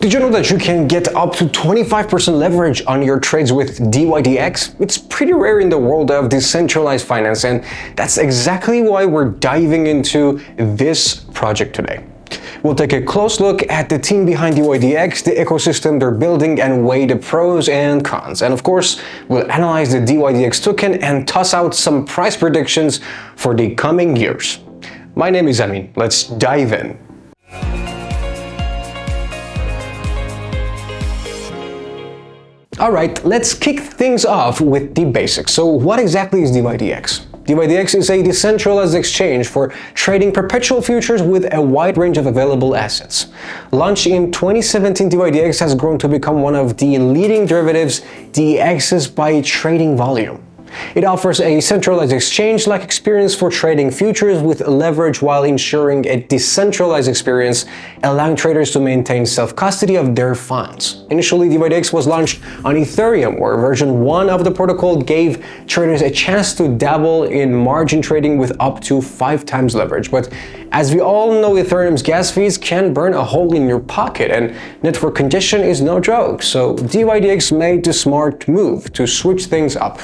Did you know that you can get up to 25% leverage on your trades with dYdX? It's pretty rare in the world of decentralized finance, and that's exactly why we're diving into this project today. We'll take a close look at the team behind dYdX, the ecosystem they're building, and weigh the pros and cons. And of course, we'll analyze the dYdX token and toss out some price predictions for the coming years. My name is Amin. Let's dive in. Alright, let's kick things off with the basics. So what exactly is dYdX? dYdX is a decentralized exchange for trading perpetual futures with a wide range of available assets. Launched in 2017, dYdX has grown to become one of the leading derivatives DEXs by trading volume. It offers a centralized exchange-like experience for trading futures with leverage while ensuring a decentralized experience, allowing traders to maintain self-custody of their funds. Initially, dYdX was launched on Ethereum, where version 1 of the protocol gave traders a chance to dabble in margin trading with up to 5 times leverage. But as we all know, Ethereum's gas fees can burn a hole in your pocket, and network congestion is no joke. So dYdX made the smart move to switch things up.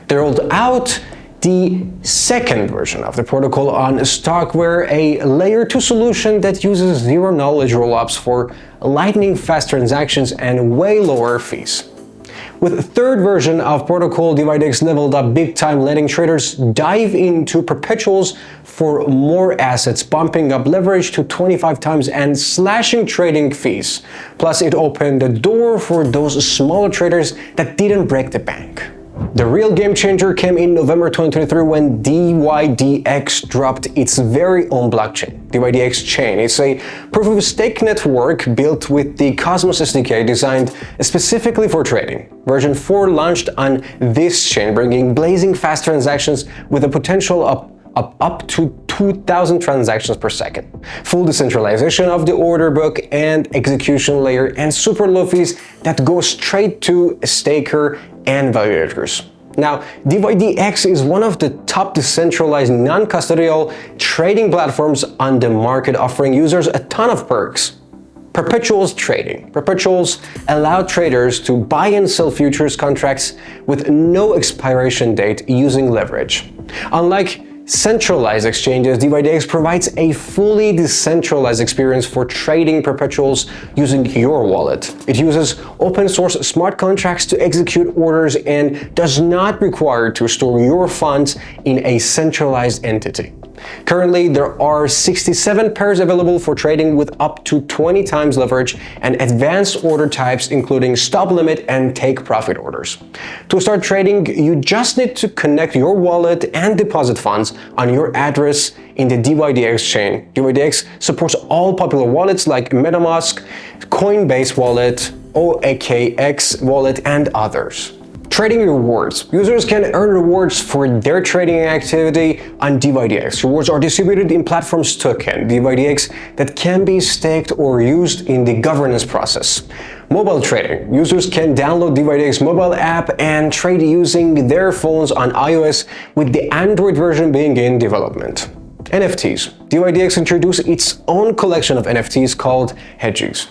They rolled out the second version of the protocol on Starkware, a layer 2 solution that uses zero-knowledge rollups for lightning-fast transactions and way lower fees. With the third version of protocol, dYdX leveled up big time, letting traders dive into perpetuals for more assets, bumping up leverage to 25 times and slashing trading fees. Plus, it opened the door for those smaller traders that didn't break the bank. The real game changer came in November 2023 when dYdX dropped its very own blockchain, dYdX Chain. It's a proof-of-stake network built with the Cosmos SDK designed specifically for trading. Version 4 launched on this chain, bringing blazing fast transactions with a potential of up to 2,000 transactions per second. Full decentralization of the order book and execution layer, and super low fees that go straight to a staker and validators. Now, dYdX is one of the top decentralized non-custodial trading platforms on the market, offering users a ton of perks. Perpetuals trading. Perpetuals allow traders to buy and sell futures contracts with no expiration date using leverage. Unlike centralized exchanges, dYdX provides a fully decentralized experience for trading perpetuals using your wallet. It uses open source smart contracts to execute orders and does not require to store your funds in a centralized entity. Currently, there are 67 pairs available for trading with up to 20 times leverage and advanced order types, including stop limit and take profit orders. To start trading, you just need to connect your wallet and deposit funds on your address in the dYdX chain. dYdX supports all popular wallets like MetaMask, Coinbase Wallet, OKX Wallet, and others. Trading rewards. Users can earn rewards for their trading activity on dYdX. Rewards are distributed in platform's token, dYdX, that can be staked or used in the governance process. Mobile trading. Users can download dYdX mobile app and trade using their phones on iOS, with the Android version being in development. NFTs. dYdX introduced its own collection of NFTs called Hedges.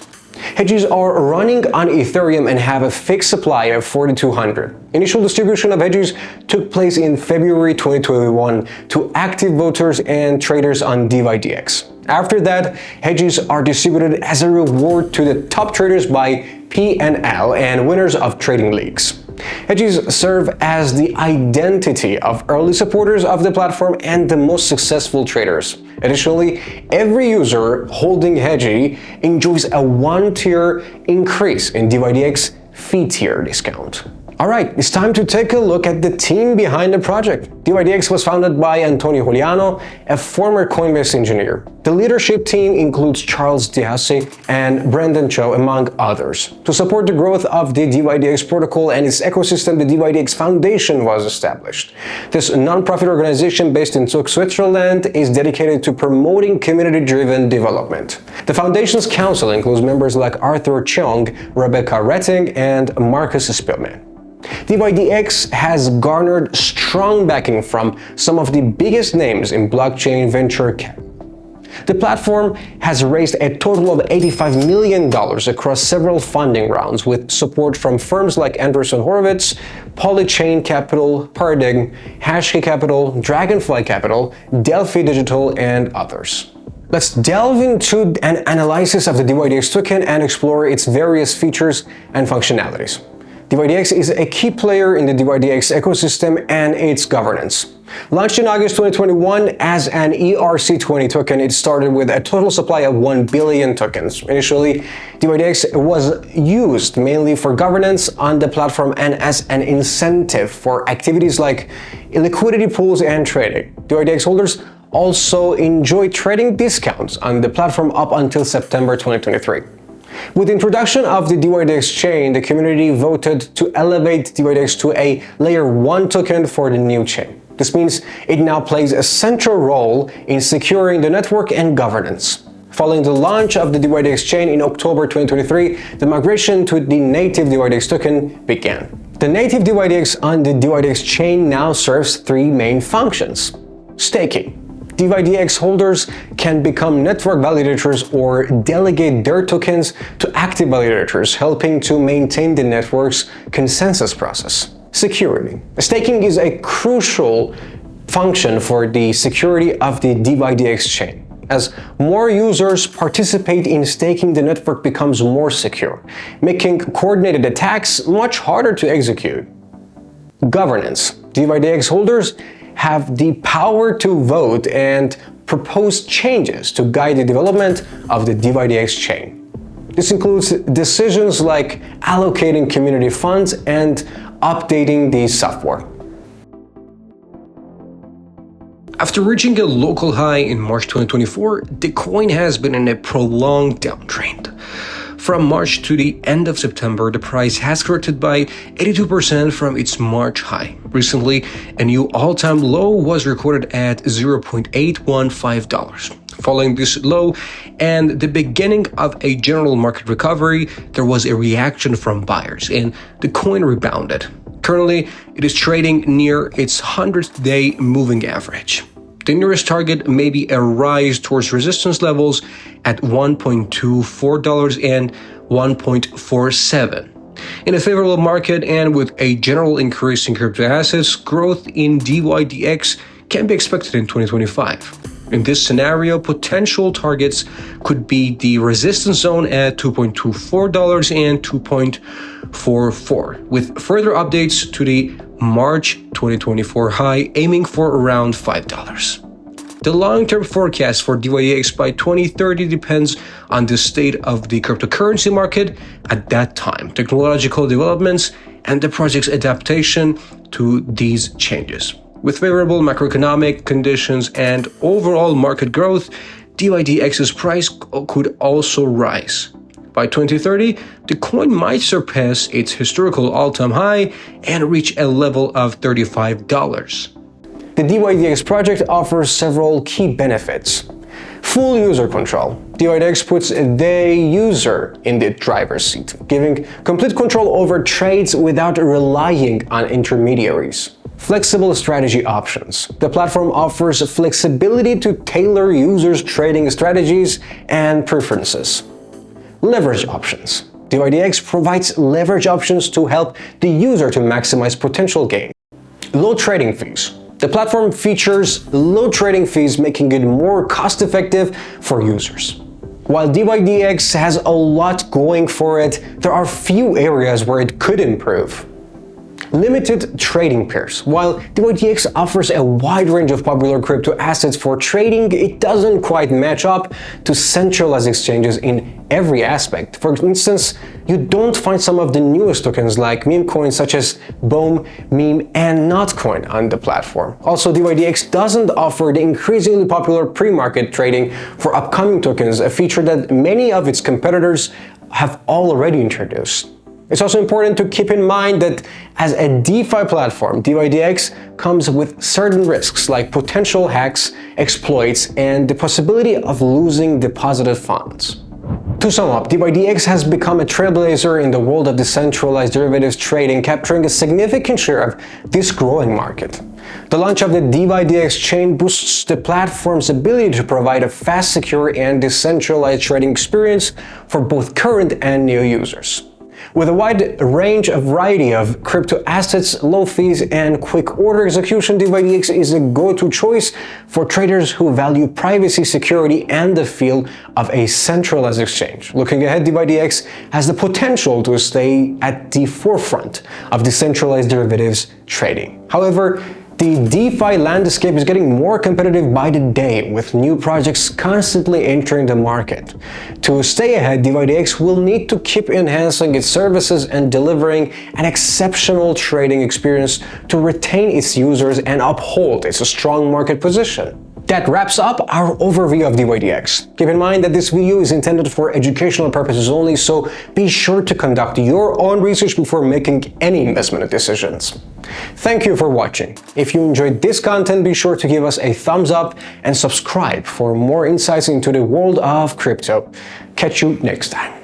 Hedges are running on Ethereum and have a fixed supply of 4,200. Initial distribution of hedges took place in February 2021 to active voters and traders on dYdX. After that, hedges are distributed as a reward to the top traders by PNL and winners of trading leagues. Hedges serve as the identity of early supporters of the platform and the most successful traders. Additionally, every user holding Hedgie enjoys a 1-tier increase in dYdX fee tier discount. Alright, it's time to take a look at the team behind the project. dYdX was founded by Antonio Juliano, a former Coinbase engineer. The leadership team includes Charles Diassi and Brendan Cho, among others. To support the growth of the dYdX protocol and its ecosystem, the dYdX Foundation was established. This non-profit organization based in Zug, Switzerland, is dedicated to promoting community-driven development. The Foundation's council includes members like Arthur Cheong, Rebecca Retting, and Marcus Spillman. dYdX has garnered strong backing from some of the biggest names in blockchain venture capital. The platform has raised a total of $85 million across several funding rounds, with support from firms like Andreessen Horowitz, Polychain Capital, Paradigm, Hashkey Capital, Dragonfly Capital, Delphi Digital, and others. Let's delve into an analysis of the dYdX token and explore its various features and functionalities. dYdX is a key player in the dYdX ecosystem and its governance. Launched in August 2021 as an ERC20 token, it started with a total supply of 1 billion tokens. Initially, dYdX was used mainly for governance on the platform and as an incentive for activities like liquidity pools and trading. dYdX holders also enjoy trading discounts on the platform up until September 2023. With the introduction of the dYdX chain, the community voted to elevate dYdX to a Layer 1 token for the new chain. This means it now plays a central role in securing the network and governance. Following the launch of the dYdX chain in October 2023, the migration to the native dYdX token began. The native dYdX on the dYdX chain now serves three main functions. Staking. dYdX holders can become network validators or delegate their tokens to active validators, helping to maintain the network's consensus process. Security. Staking is a crucial function for the security of the dYdX chain. As more users participate in staking, the network becomes more secure, making coordinated attacks much harder to execute. Governance. dYdX holders have the power to vote and propose changes to guide the development of the dYdX chain. This includes decisions like allocating community funds and updating the software. After reaching a local high in March 2024, the coin has been in a prolonged downtrend. From March to the end of September, the price has corrected by 82% from its March high. Recently, a new all-time low was recorded at $0.815. Following this low and the beginning of a general market recovery, there was a reaction from buyers and the coin rebounded. Currently, it is trading near its 100-day moving average. The nearest target may be a rise towards resistance levels at $1.24 and $1.47. In a favorable market and with a general increase in crypto assets, growth in dYdX can be expected in 2025. In this scenario, potential targets could be the resistance zone at $2.24 and $2.44, with further updates to the March 2024 high aiming for around $5. The long-term forecast for dYdX by 2030 depends on the state of the cryptocurrency market at that time, technological developments, and the project's adaptation to these changes. With favorable macroeconomic conditions and overall market growth, dYdX's price could also rise. By 2030, the coin might surpass its historical all-time high and reach a level of $35. The dYdX project offers several key benefits. Full user control. dYdX puts the user in the driver's seat, giving complete control over trades without relying on intermediaries. Flexible strategy options. The platform offers flexibility to tailor users' trading strategies and preferences. Leverage options. dYdX provides leverage options to help the user to maximize potential gain. Low trading fees. The platform features low trading fees, making it more cost-effective for users. While dYdX has a lot going for it, there are few areas where it could improve. Limited trading pairs. While dYdX offers a wide range of popular crypto assets for trading, it doesn't quite match up to centralized exchanges in every aspect. For instance, you don't find some of the newest tokens like meme coins such as BOEM, Meme, and Notcoin on the platform. Also, dYdX doesn't offer the increasingly popular pre-market trading for upcoming tokens, a feature that many of its competitors have already introduced. It's also important to keep in mind that as a DeFi platform, dYdX comes with certain risks like potential hacks, exploits, and the possibility of losing deposited funds. To sum up, dYdX has become a trailblazer in the world of decentralized derivatives trading, capturing a significant share of this growing market. The launch of the dYdX chain boosts the platform's ability to provide a fast, secure, and decentralized trading experience for both current and new users. With a wide variety of crypto assets, low fees, and quick order execution, dYdX is a go-to choice for traders who value privacy, security, and the feel of a centralized exchange. Looking ahead, dYdX has the potential to stay at the forefront of decentralized derivatives trading. However, the DeFi landscape is getting more competitive by the day, with new projects constantly entering the market. To stay ahead, dYdX will need to keep enhancing its services and delivering an exceptional trading experience to retain its users and uphold its strong market position. That wraps up our overview of dYdX. Keep in mind that this video is intended for educational purposes only, so be sure to conduct your own research before making any investment decisions. Thank you for watching. If you enjoyed this content, be sure to give us a thumbs up and subscribe for more insights into the world of crypto. Catch you next time.